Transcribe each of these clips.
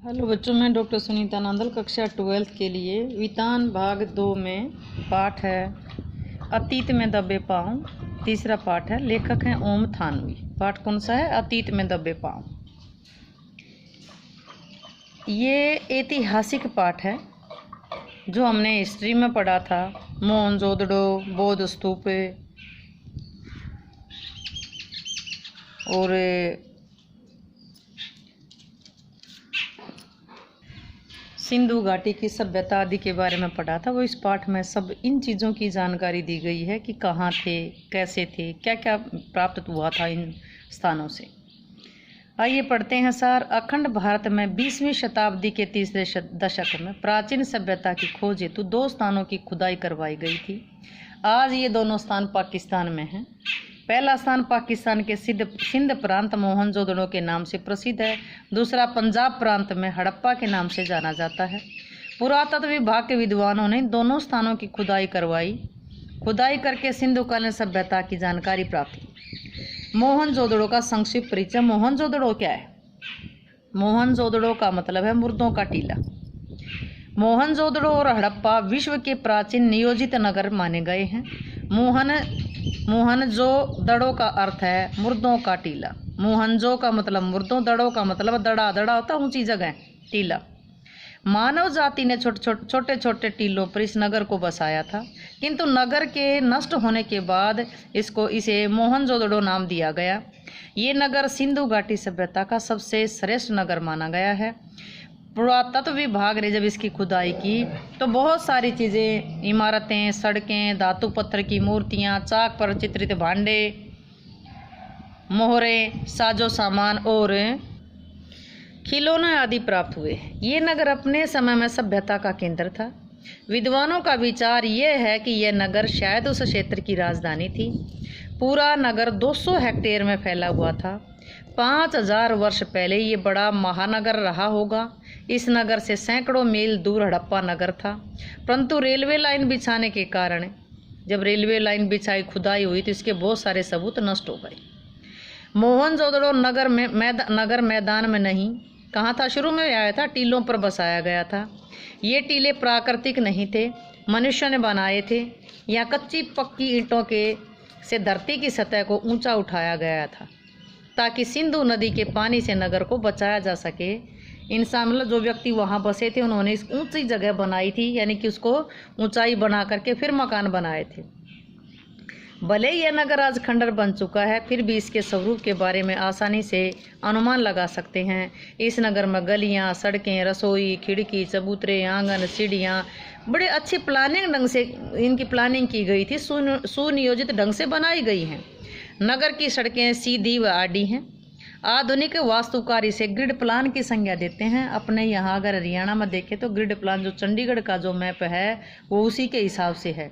Hello बच्चों, मैं doctor Sunita Nandal कक्षा 12th के लिए वितान भाग 2 में पाठ है अतीत में दबे पाँव। तीसरा पाठ है, लेखक हैं ओम थानवी। पाठ कौन सा है? अतीत में दबे पाँव। ये ऐतिहासिक पाठ है जो हमने हिस्ट्री में पढ़ा था। मोहनजोदड़ो, बौद्ध स्तूप और सिंधु घाटी की सभ्यता आदि के बारे में पढ़ा था। वो इस पाठ में सब इन चीज़ों की जानकारी दी गई है कि कहाँ थे, कैसे थे, क्या क्या प्राप्त हुआ था इन स्थानों से। आइए पढ़ते हैं सार। अखंड भारत में 20वीं शताब्दी के तीसरे दशक में प्राचीन सभ्यता की खोज हेतु 2 स्थानों की खुदाई करवाई गई थी। आज ये दोनों स्थान पाकिस्तान में हैं। पहला स्थान पाकिस्तान के सिंध प्रांत मोहनजोदड़ो के नाम से प्रसिद्ध है। दूसरा पंजाब प्रांत में हड़प्पा के नाम से जाना जाता है। पुरातत्व विभाग के विद्वानों ने दोनों स्थानों की खुदाई करवाई। खुदाई करके सिंधुकालीन सभ्यता की जानकारी प्राप्त की। मोहनजोदड़ो का संक्षिप्त परिचय। मोहनजोदड़ो क्या है? मोहनजोदड़ो का मतलब है मुर्दों का टीला। मोहनजोदड़ो और हड़प्पा विश्व के प्राचीन नियोजित नगर माने गए हैं। मोहनजोदड़ो का अर्थ है मुर्दों का टीला। मोहनजो का मतलब मुर्दों, दड़ो का मतलब दड़ा होता ऊंची जगह, टीला। मानव जाति ने छोटे छोटे टीलों पर इस नगर को बसाया था, किंतु नगर के नष्ट होने के बाद इसे मोहनजोदड़ो नाम दिया गया। ये नगर सिंधु घाटी सभ्यता का सबसे श्रेष्ठ नगर माना गया है। पुरातत्व विभाग ने जब इसकी खुदाई की तो बहुत सारी चीज़ें, इमारतें, सड़कें, धातु पत्थर की मूर्तियाँ, चाक पर चित्रित भांडे, मोहरे, साजो सामान और खिलौने आदि प्राप्त हुए। ये नगर अपने समय में सभ्यता का केंद्र था। विद्वानों का विचार यह है कि यह नगर शायद उस क्षेत्र की राजधानी थी। पूरा नगर 200 हेक्टेयर में फैला हुआ था। 5000 वर्ष पहले ये बड़ा महानगर रहा होगा। इस नगर से सैकड़ों मील दूर हड़प्पा नगर था, परंतु रेलवे लाइन बिछाने के कारण, जब रेलवे लाइन बिछाई, खुदाई हुई तो इसके बहुत सारे सबूत नष्ट हो गए। मोहनजोदड़ो नगर मैदान में नहीं, कहाँ था? शुरू में आया था, टीलों पर बसाया गया था। ये टीले प्राकृतिक नहीं थे, मनुष्य ने बनाए थे। यहाँ कच्ची पक्की ईंटों से धरती की सतह को ऊंचा उठाया गया था ताकि सिंधु नदी के पानी से नगर को बचाया जा सके। इंसान, मतलब जो व्यक्ति वहाँ बसे थे, उन्होंने इस ऊंची जगह बनाई थी, यानी कि उसको ऊंचाई बना करके फिर मकान बनाए थे। भले यह नगर आज खंडर बन चुका है, फिर भी इसके स्वरूप के बारे में आसानी से अनुमान लगा सकते हैं। इस नगर में गलियाँ, सड़कें, रसोई, खिड़की, चबूतरे, आंगन, सीढ़ियाँ बड़े अच्छे प्लानिंग ढंग से इनकी प्लानिंग की गई थी, सुनियोजित ढंग से बनाई गई हैं। नगर की सड़कें सीधी व आड़ी हैं। आधुनिक वास्तुकार इसे ग्रिड प्लान की संज्ञा देते हैं। अपने यहाँ अगर हरियाणा में देखें तो ग्रिड प्लान जो चंडीगढ़ का जो मैप है वो उसी के हिसाब से है।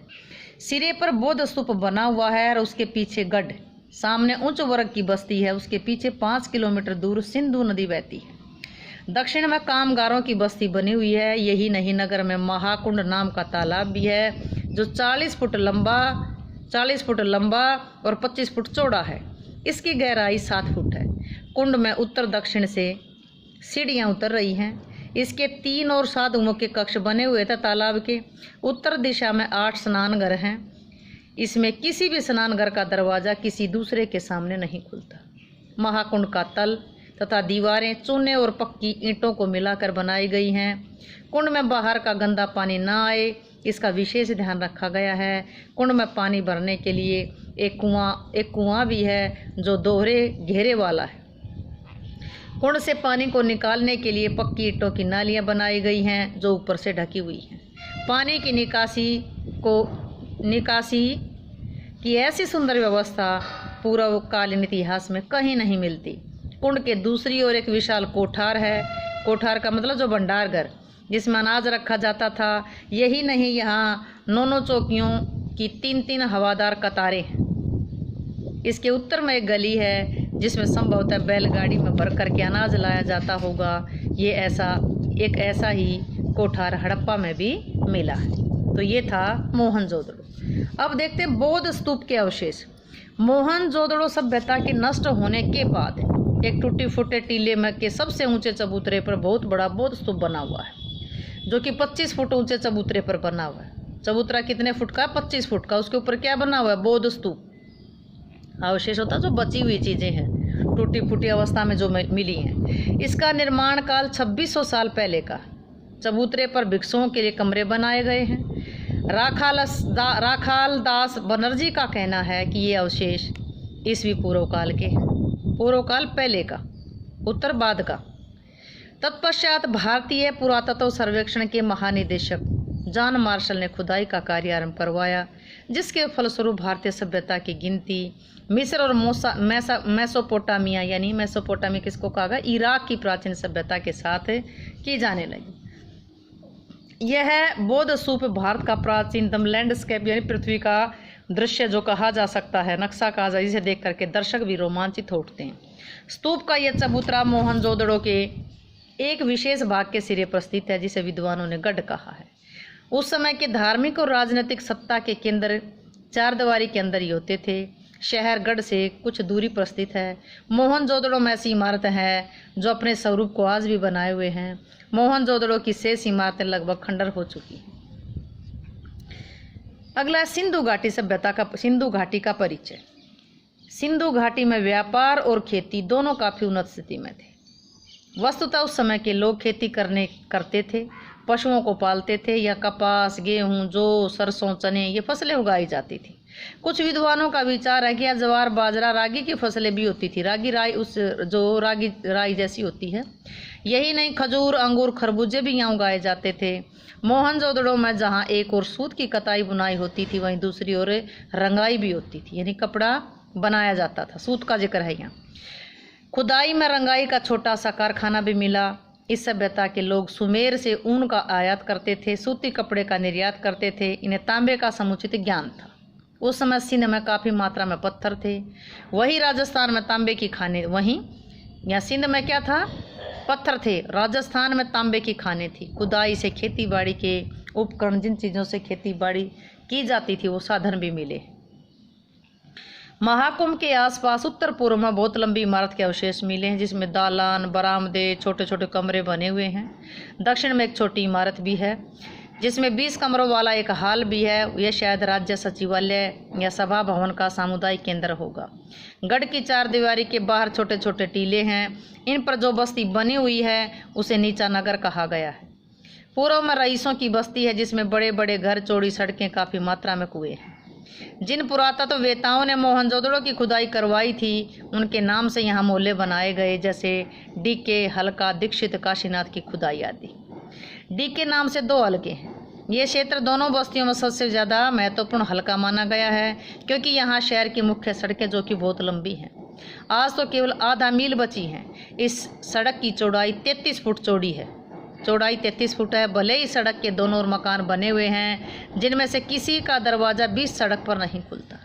सिरे पर बौद्ध स्तूप बना हुआ है और उसके पीछे गढ़, सामने उच्च वर्ग की बस्ती है, उसके पीछे 5 किलोमीटर दूर सिंधु नदी बहती है। दक्षिण में कामगारों की बस्ती बनी हुई है। यही नहीं, नगर में महाकुंड नाम का तालाब भी है जो 40 फुट लंबा और 25 फुट चौड़ा है। इसकी गहराई 7 फुट है। कुंड में उत्तर दक्षिण से सीढ़ियाँ उतर रही हैं। इसके 3 और 7 मुख्य कक्ष बने हुए थे। तालाब के उत्तर दिशा में 8 स्नानघर हैं। इसमें किसी भी स्नानघर का दरवाज़ा किसी दूसरे के सामने नहीं खुलता। महाकुंड का तल तथा दीवारें चूने और पक्की ईंटों को मिलाकर बनाई गई हैं। कुंड में बाहर का गंदा पानी न आए, इसका विशेष ध्यान रखा गया है। कुंड में पानी भरने के लिए एक कुआं भी है जो दोहरे घेरे वाला है। कुंड से पानी को निकालने के लिए पक्की ईंटों की नालियां बनाई गई हैं जो ऊपर से ढकी हुई हैं। पानी की निकासी की ऐसी सुंदर व्यवस्था पूर्वकालीन इतिहास में कहीं नहीं मिलती। कुंड के दूसरी ओर एक विशाल कोठार है। कोठार का मतलब जो भंडार घर, जिसमें अनाज रखा जाता था। यही नहीं, यहाँ 9 चौकियों की 3 हवादार कतारें हैं। इसके उत्तर में एक गली है जिसमें संभवतः बैलगाड़ी में भर करके अनाज लाया जाता होगा। ये ऐसा ही कोठार हड़प्पा में भी मिला है। तो ये था मोहनजोदड़ो। अब देखते हैं बौद्ध स्तूप के अवशेष। मोहनजोदड़ो सभ्यता के नष्ट होने के बाद एक टूटी फूटे टीले में के सबसे ऊंचे चबूतरे पर बहुत बड़ा बौद्ध स्तूप बना हुआ है, जो कि 25 फुट ऊंचे चबूतरे पर बना हुआ है। चबूतरा कितने फुट का? 25 फुट का। उसके ऊपर क्या बना हुआ है? बौद्ध स्तूप। अवशेष होता है जो बची हुई चीज़ें हैं, टूटी फूटी अवस्था में जो मिली हैं। इसका निर्माण काल 2600 साल पहले का। चबूतरे पर भिक्षुओं के लिए कमरे बनाए गए हैं। राखाल दास बनर्जी का कहना है कि ये अवशेष ईसवी पूर्व काल के हैं, पूर्व काल पहले का, उत्तर बाद का। तत्पश्चात भारतीय पुरातत्व सर्वेक्षण के महानिदेशक जॉन मार्शल ने खुदाई का कार्य आरंभ करवाया, जिसके फलस्वरूप भारतीय सभ्यता की गिनती मिस्र और मेसोपोटामिया, यानी मेसोपोटामिया किसको कहा गया? इराक की प्राचीन सभ्यता के साथ की जाने लगी। यह बौद्ध स्तूप भारत का प्राचीनतम लैंडस्केप यानी पृथ्वी का दृश्य जो कहा जा सकता है, नक्शा कहा जाए, जिसे देख करके दर्शक भी रोमांचित होते हैं। स्तूप का यह चबूतरा मोहनजोदड़ो के एक विशेष भाग के सिरे पर स्थित है, जिसे विद्वानों ने गढ़ कहा है। उस समय के धार्मिक और राजनीतिक सत्ता के केंद्र चारदीवारी के अंदर ही होते थे। शहर गढ़ से कुछ दूरी पर स्थित है। मोहनजोदड़ो में ऐसी इमारत है जो अपने स्वरूप को आज भी बनाए हुए हैं। मोहनजोदड़ो की शेष इमारतें लगभग खंडर हो चुकी हैं। अगला सिंधु घाटी सभ्यता का, सिंधु घाटी का परिचय। सिंधु घाटी में व्यापार और खेती दोनों काफी उन्नत स्थिति में थे। वस्तुतः उस समय के लोग खेती करते थे, पशुओं को पालते थे, या कपास, गेहूं, जौ, सरसों, चने ये फसलें उगाई जाती थी। कुछ विद्वानों का विचार है कि ज्वार, बाजरा, रागी की फसलें भी होती थी। रागी राई जो रागी राई जैसी होती है। यही नहीं, खजूर, अंगूर, खरबूजे भी यहाँ उगाए जाते थे। मोहनजोदड़ो में जहाँ एक और सूत की कताई बुनाई होती थी, वहीं दूसरी ओर रंगाई भी होती थी, यानी कपड़ा बनाया जाता था। सूत का जिक्र है यहाँ। खुदाई में रंगाई का छोटा सा कारखाना भी मिला। इस सभ्यता के लोग सुमेर से ऊन का आयात करते थे, सूती कपड़े का निर्यात करते थे। इन्हें तांबे का समुचित ज्ञान था। उस समय सिंध में काफ़ी मात्रा में पत्थर थे। वही राजस्थान में तांबे की खाने, वहीं या सिंध में क्या था? पत्थर थे। राजस्थान में तांबे की खाने थी। खुदाई से खेती बाड़ी के उपकरण, जिन चीज़ों से खेती बाड़ी की जाती थी, वो साधन भी मिले। महाकुंभ के आसपास उत्तर पूर्व में बहुत लंबी इमारत के अवशेष मिले हैं, जिसमें दालान, बरामदे, छोटे छोटे कमरे बने हुए हैं। दक्षिण में एक छोटी इमारत भी है, जिसमें 20 कमरों वाला एक हॉल भी है। यह शायद राज्य सचिवालय या सभा भवन का सामुदायिक केंद्र होगा। गढ़ की चारदीवारी के बाहर छोटे छोटे टीले हैं। इन पर जो बस्ती बनी हुई है उसे नीचा नगर कहा गया है। पूर्व में रईसों की बस्ती है, जिसमें बड़े बड़े घर, चौड़ी सड़कें, काफ़ी मात्रा में कुएं हैं। जिन पुरातत्ववेताओं ने मोहनजोदड़ो की खुदाई करवाई थी, उनके नाम से यहाँ मोहल्ले बनाए गए, जैसे डीके, हल्का, दीक्षित, काशीनाथ की खुदाई आदि। डीके नाम से 2 हल्के हैं। ये क्षेत्र दोनों बस्तियों में सबसे ज़्यादा महत्वपूर्ण हल्का माना गया है, क्योंकि यहाँ शहर की मुख्य सड़कें, जो कि बहुत लंबी हैं, आज तो केवल आधा मील बची हैं। इस सड़क की चौड़ाई 33 फुट चौड़ी है। चौड़ाई 33 फुट है। भले ही सड़क के दोनों ओर मकान बने हुए हैं, जिनमें से किसी का दरवाज़ा बीच सड़क पर नहीं खुलता।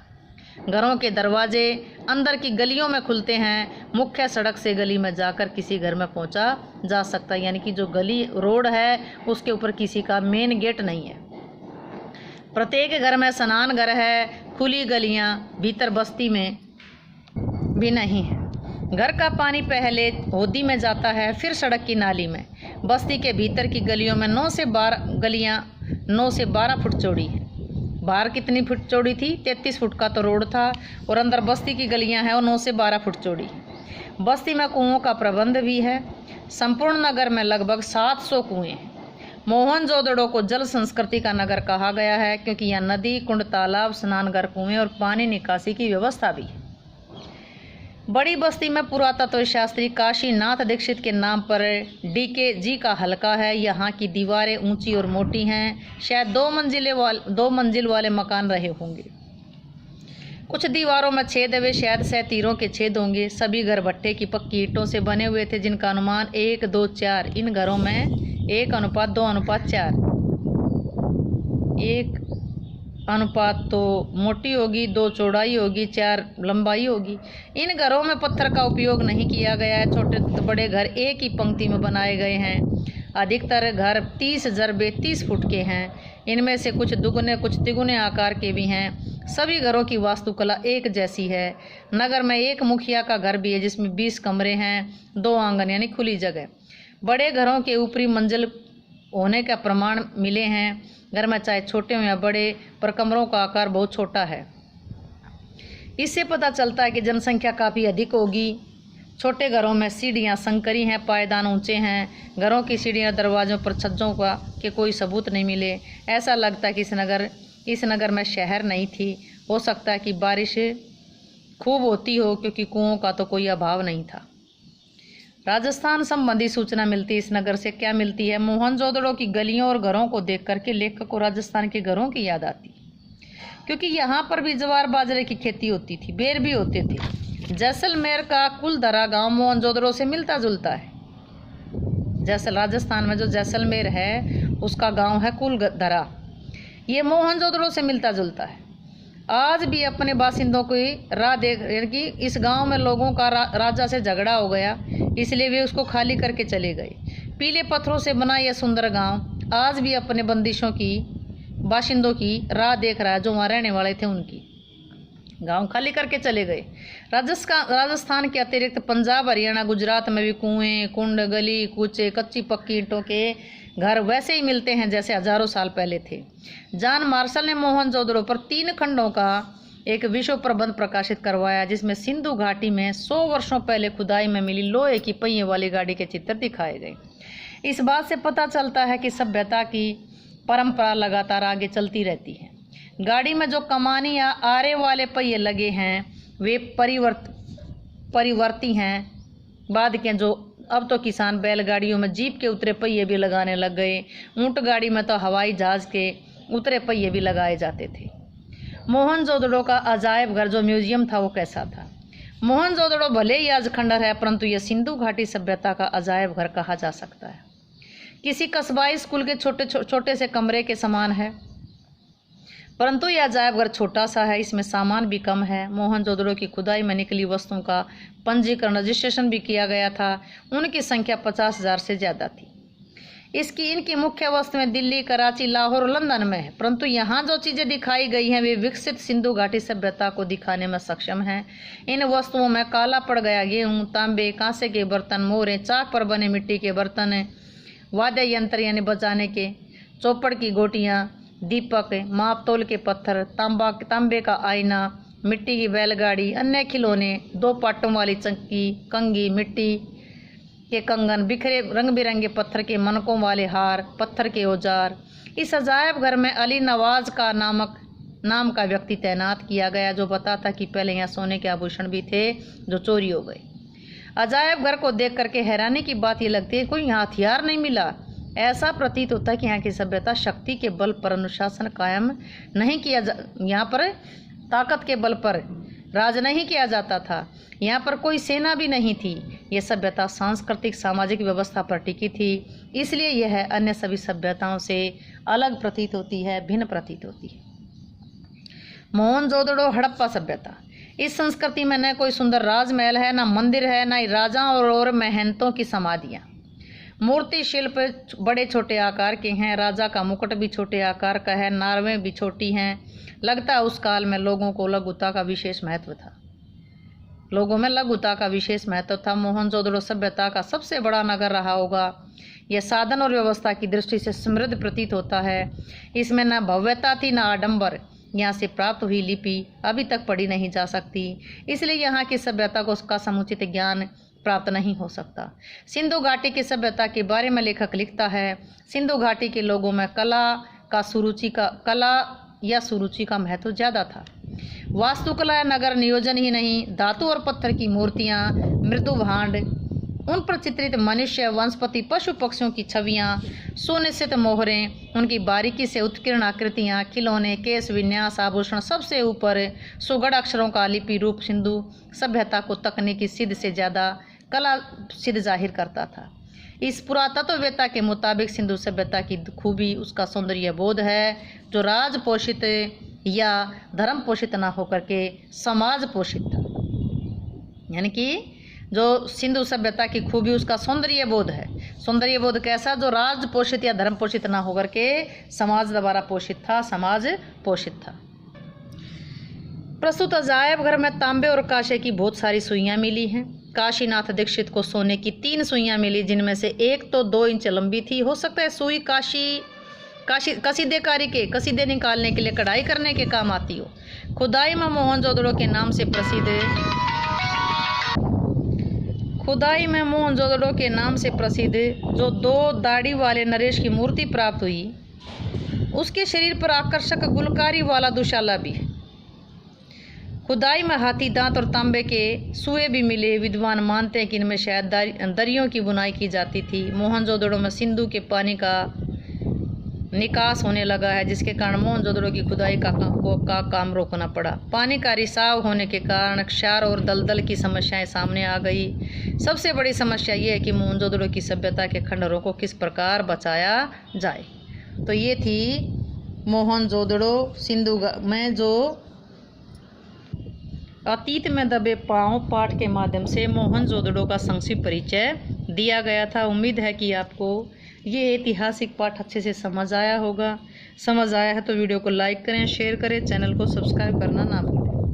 घरों के दरवाजे अंदर की गलियों में खुलते हैं। मुख्य सड़क से गली में जाकर किसी घर में पहुंचा जा सकता है, यानी कि जो गली रोड है उसके ऊपर किसी का मेन गेट नहीं है। प्रत्येक घर में स्नान घर है। खुली गलियां भीतर बस्ती में भी नहीं है। घर का पानी पहले होदी में जाता है, फिर सड़क की नाली में। बस्ती के भीतर की गलियों में 9 से 12 फुट चौड़ी है। बाहर कितनी फुट चौड़ी थी? 33 फुट का तो रोड था, और अंदर बस्ती की गलियां हैं और 9 से 12 फुट चौड़ी। बस्ती में कुओं का प्रबंध भी है। संपूर्ण नगर में लगभग 700 कुएं हैं। मोहनजोदड़ो को जल संस्कृति का नगर कहा गया है, क्योंकि यहाँ नदी, कुंड, तालाब, स्नानघर, कुएं और पानी निकासी की व्यवस्था भी है। बड़ी बस्ती में पुरातत्व शास्त्री काशीनाथ दीक्षित के नाम पर डीके जी का हल्का है। यहाँ की दीवारें ऊंची और मोटी हैं। शायद 2 मंजिल वाले मकान रहे होंगे। कुछ दीवारों में छेद हुए, शायद तीरों के छेद होंगे। सभी घर भट्टे की पक्की ईंटों से बने हुए थे, जिनका अनुमान 1, 2, 4। इन घरों में 1:2:4 1 अनुपात तो मोटी होगी, 2 चौड़ाई होगी, 4 लंबाई होगी। इन घरों में पत्थर का उपयोग नहीं किया गया है। छोटे बड़े घर एक ही पंक्ति में बनाए गए हैं। अधिकतर घर 30x30 फुट के हैं। इनमें से कुछ दुगुने कुछ तिगुने आकार के भी हैं। सभी घरों की वास्तुकला एक जैसी है। नगर में एक मुखिया का घर भी है जिसमें 20 कमरे हैं, 2 आंगन यानी खुली जगह। बड़े घरों के ऊपरी मंजिल होने का प्रमाण मिले हैं। घर में चाहे छोटे हों या बड़े, पर कमरों का आकार बहुत छोटा है। इससे पता चलता है कि जनसंख्या काफ़ी अधिक होगी। छोटे घरों में सीढ़ियाँ संकरी हैं, पायदान ऊंचे हैं। घरों की सीढ़ियाँ दरवाज़ों पर छज्जों का के कोई सबूत नहीं मिले। ऐसा लगता है कि इस नगर में शहर नहीं थी। हो सकता है कि बारिश खूब होती हो, क्योंकि कुओं का तो कोई अभाव नहीं था। राजस्थान संबंधी सूचना मिलती है इस नगर से। क्या मिलती है? मोहनजोदड़ो की गलियों और घरों को देख करके लेखक को राजस्थान के घरों की याद आती, क्योंकि यहाँ पर भी ज्वार बाजरे की खेती होती थी, बेर भी होते थे। जैसलमेर का कुलधरा गांव मोहनजोदड़ो से मिलता जुलता है। राजस्थान में जो जैसलमेर है उसका गांव है कुलधरा। ये मोहनजोदड़ो से मिलता जुलता है। आज भी अपने बासिंदों की राह देख, कि इस गांव में लोगों का राजा से झगड़ा हो गया, इसलिए वे उसको खाली करके चले गए। पीले पत्थरों से बना यह सुंदर गांव आज भी अपने बाशिंदों की राह देख रहा है, जो वहाँ रहने वाले थे उनकी। गांव खाली करके चले गए। राजस्थान के अतिरिक्त पंजाब, हरियाणा, गुजरात में भी कुएं, कुंड, गली कूचे, कच्ची पक्की ईंटों के घर वैसे ही मिलते हैं जैसे हजारों साल पहले थे। जॉन मार्शल ने मोहनजोदड़ो पर 3 खंडों का एक विश्व प्रबंध प्रकाशित करवाया, जिसमें सिंधु घाटी में 100 वर्षों पहले खुदाई में मिली लोहे की पहिए वाली गाड़ी के चित्र दिखाए गए। इस बात से पता चलता है कि सभ्यता की परंपरा लगातार आगे चलती रहती है। गाड़ी में जो कमानी या आरे वाले पहिए लगे हैं वे परिवर्ती हैं बाद के। जो अब तो किसान बैलगाड़ियों में जीप के उतरे पहिए भी लगाने लग गए। ऊंट गाड़ी में तो हवाई जहाज के उतरे पहिए भी लगाए जाते थे। मोहनजोदड़ो का अजायब घर जो म्यूजियम था वो कैसा था? मोहनजोदड़ो भले ही आज खंडर है, परंतु यह सिंधु घाटी सभ्यता का अजायब घर कहा जा सकता है। किसी कस्बाई स्कूल के छोटे से कमरे के समान है, परंतु यह अजायब घर छोटा सा है। इसमें सामान भी कम है। मोहनजोदड़ो की खुदाई में निकली वस्तुओं का पंजीकरण, रजिस्ट्रेशन भी किया गया था। उनकी संख्या 50,000 से ज़्यादा थी। इनकी मुख्य वस्तुएं दिल्ली, कराची, लाहौर और लंदन में है, परंतु यहाँ जो चीज़ें दिखाई गई हैं वे विकसित सिंधु घाटी सभ्यता को दिखाने में सक्षम हैं। इन वस्तुओं में काला पड़ गया गेहूँ, तांबे, कांसे के बर्तन, मोहरें, चाक पर बने मिट्टी के बर्तन, वाद्य यंत्र यानी बजाने के, चौपड़ की गोटियाँ, दीपक, माप तोल के पत्थर, तांबे का आईना, मिट्टी की बैलगाड़ी, अन्य खिलौने, 2 पाटों वाली चक्की, कंघी, मिट्टी के कंगन, बिखरे रंग बिरंगे पत्थर के मनकों वाले हार, पत्थर के औजार। इस अजायब घर में अली नवाज का नाम का व्यक्ति तैनात किया गया, जो बताता कि पहले यहाँ सोने के आभूषण भी थे जो चोरी हो गए। अजायब घर को देख करके हैरानी की बात ये लगती है कोई यहाँ हथियार नहीं मिला। ऐसा प्रतीत होता है कि यहाँ की सभ्यता शक्ति के बल पर अनुशासन कायम नहीं किया, यहाँ पर ताकत के बल पर राज नहीं किया जाता था। यहाँ पर कोई सेना भी नहीं थी। यह सभ्यता सांस्कृतिक सामाजिक व्यवस्था पर टिकी थी, इसलिए यह अन्य सभी सभ्यताओं से अलग प्रतीत होती है, भिन्न प्रतीत होती है। मोहनजोदड़ो हड़प्पा सभ्यता। इस संस्कृति में न कोई सुंदर राजमहल है, न मंदिर है, न राजाओं और महंतों की समाधियाँ। मूर्ति शिल्प बड़े छोटे आकार के हैं। राजा का मुकुट भी छोटे आकार का है, नावें भी छोटी हैं। लगता है उस काल में लोगों में लघुता का विशेष महत्व था। मोहनजोदड़ो सभ्यता का सबसे बड़ा नगर रहा होगा। यह साधन और व्यवस्था की दृष्टि से समृद्ध प्रतीत होता है। इसमें न भव्यता थी न आडंबर। यहाँ से प्राप्त हुई लिपि अभी तक पढ़ी नहीं जा सकती, इसलिए यहाँ की सभ्यता को उसका समुचित ज्ञान प्राप्त नहीं हो सकता। सिंधु घाटी की सभ्यता के बारे में लेखक लिखता है, सिंधु घाटी के लोगों में कला या सुरुचि का महत्व ज़्यादा था। वास्तुकला, नगर नियोजन ही नहीं, धातु और पत्थर की मूर्तियाँ, मृदु भांड, उन पर चित्रित मनुष्य, वनस्पति, पशु पक्षियों की छवियाँ, सुनिश्चित मोहरें, उनकी बारीकी से उत्कीर्ण आकृतियाँ, खिलौने, केश विन्यास, आभूषण, सबसे ऊपर सुगढ़ अक्षरों का लिपि रूप सिंधु सभ्यता को तकनीकी सिद्ध से ज़्यादा कला सिद्ध जाहिर करता था। इस पुरातत्ववेत्ता के मुताबिक सिंधु सभ्यता की खूबी उसका सौंदर्य बोध है, जो राज पोषित या धर्म पोषित ना होकर के समाज पोषित था। यानी कि जो सिंधु सभ्यता की खूबी उसका सौंदर्य बोध है। सौंदर्य बोध कैसा? जो राज पोषित या धर्म पोषित ना होकर के समाज द्वारा पोषित था, समाज पोषित था। प्रस्तुत अजायब घर में तांबे और कांसे की बहुत सारी सुइयां मिली हैं। काशीनाथ दीक्षित को सोने की 3 सुइयां मिली, जिनमें से एक तो 2 इंच लंबी थी। हो सकता है सुई कसीदेकारी के कसीदे निकालने के लिए, कढ़ाई करने के काम आती हो। खुदाई में मोहनजोदड़ो के नाम से प्रसिद्ध जो 2 दाढ़ी वाले नरेश की मूर्ति प्राप्त हुई, उसके शरीर पर आकर्षक गुलकारी वाला दुशाला भी है। खुदाई में हाथी दांत और तांबे के सुए भी मिले। विद्वान मानते हैं कि इनमें शायद दरियों की बुनाई की जाती थी। मोहनजोदड़ो में सिंधु के पानी का निकास होने लगा है, जिसके कारण मोहनजोदड़ो की खुदाई का काम रोकना पड़ा। पानी का रिसाव होने के कारण क्षार और दलदल की समस्याएं सामने आ गई। सबसे बड़ी समस्या ये है कि मोहनजोदड़ो की सभ्यता के खंडहरों को किस प्रकार बचाया जाए। तो ये थी मोहनजोदड़ो सिंधु में जो अतीत में दबे पांव पाठ के माध्यम से मोहनजोदड़ो का संक्षिप्त परिचय दिया गया था। उम्मीद है कि आपको ये ऐतिहासिक पाठ अच्छे से समझ आया होगा। समझ आया है तो वीडियो को लाइक करें, शेयर करें, चैनल को सब्सक्राइब करना ना भूलें।